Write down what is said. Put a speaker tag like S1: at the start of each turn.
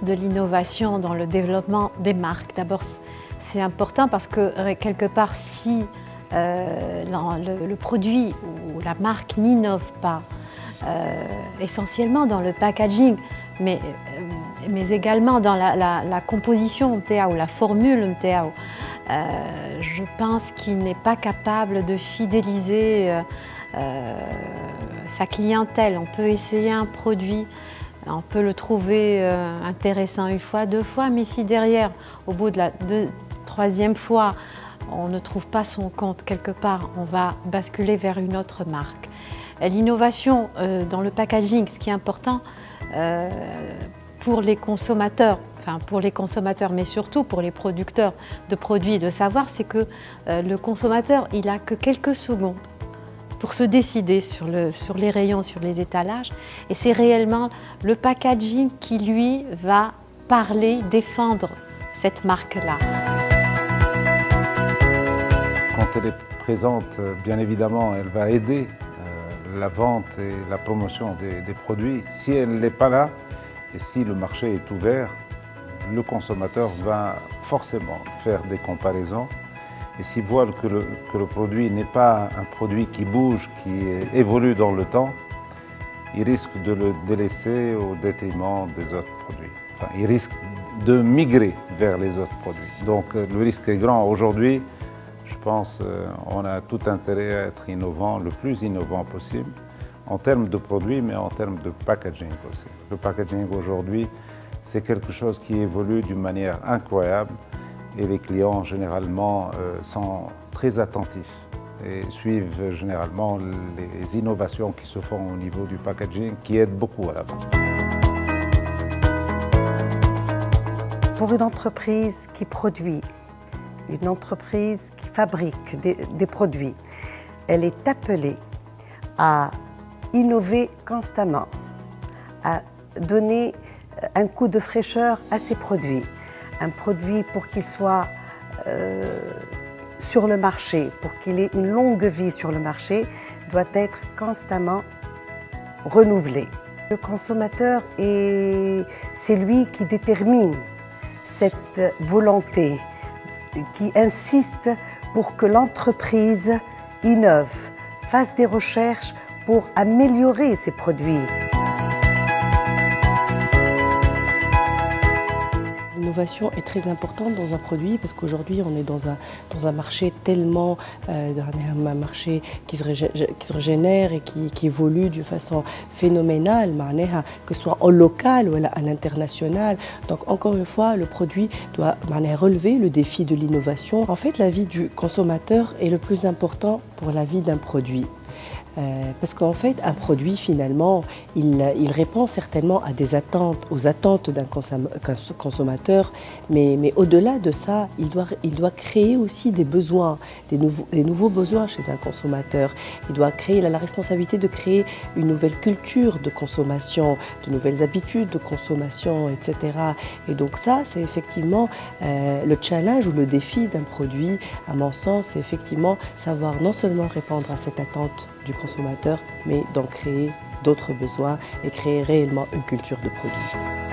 S1: de l'innovation dans le développement des marques. D'abord, c'est important parce que quelque part, si le produit ou la marque n'innove pas, essentiellement dans le packaging, mais également dans la composition MTA ou la formule MTA, je pense qu'il n'est pas capable de fidéliser sa clientèle. On peut essayer un produit, on peut le trouver intéressant une fois, deux fois, mais si derrière, au bout de la troisième fois, on ne trouve pas son compte quelque part, on va basculer vers une autre marque. L'innovation dans le packaging, ce qui est important pour les consommateurs, mais surtout pour les producteurs de produits, de savoir, c'est que le consommateur, il n'a que quelques secondes pour se décider sur les rayons, sur les étalages. Et c'est réellement le packaging qui, lui, va parler, défendre cette marque-là.
S2: Quand elle est présente, bien évidemment, elle va aider la vente et la promotion des produits. Si elle n'est pas là, et si le marché est ouvert, le consommateur va forcément faire des comparaisons. Et s'il voit que le produit n'est pas un produit qui bouge, qui évolue dans le temps, il risque de le délaisser au détriment des autres produits. Enfin, il risque de migrer vers les autres produits. Donc le risque est grand. Aujourd'hui, je pense qu'on a tout intérêt à être innovant, le plus innovant possible, en termes de produits, mais en termes de packaging aussi. Le packaging aujourd'hui, c'est quelque chose qui évolue d'une manière incroyable. Et les clients, généralement, sont très attentifs et suivent généralement les innovations qui se font au niveau du packaging, qui aident beaucoup à la vente.
S3: Pour une entreprise qui produit, une entreprise qui fabrique des produits, elle est appelée à innover constamment, à donner un coup de fraîcheur à ses produits. Un produit, pour qu'il soit sur le marché, pour qu'il ait une longue vie sur le marché, doit être constamment renouvelé. Le consommateur, c'est lui qui détermine cette volonté, qui insiste pour que l'entreprise innove, fasse des recherches pour améliorer ses produits.
S4: L'innovation est très importante dans un produit parce qu'aujourd'hui on est dans un marché tellement, un marché qui se régénère et qui évolue d'une façon phénoménale, que ce soit en local ou à l'international. Donc encore une fois, le produit doit relever le défi de l'innovation. En fait, la vie du consommateur est le plus important pour la vie d'un produit. Parce qu'en fait, un produit, finalement, il répond certainement à des attentes, aux attentes d'un consommateur, mais au-delà de ça, il doit créer aussi des besoins, des nouveaux besoins chez un consommateur. Il a la responsabilité de créer une nouvelle culture de consommation, de nouvelles habitudes de consommation, etc. Et donc ça, c'est effectivement le challenge ou le défi d'un produit, à mon sens, c'est effectivement savoir non seulement répondre à cette attente du consommateur, mais d'en créer d'autres besoins et créer réellement une culture de produit.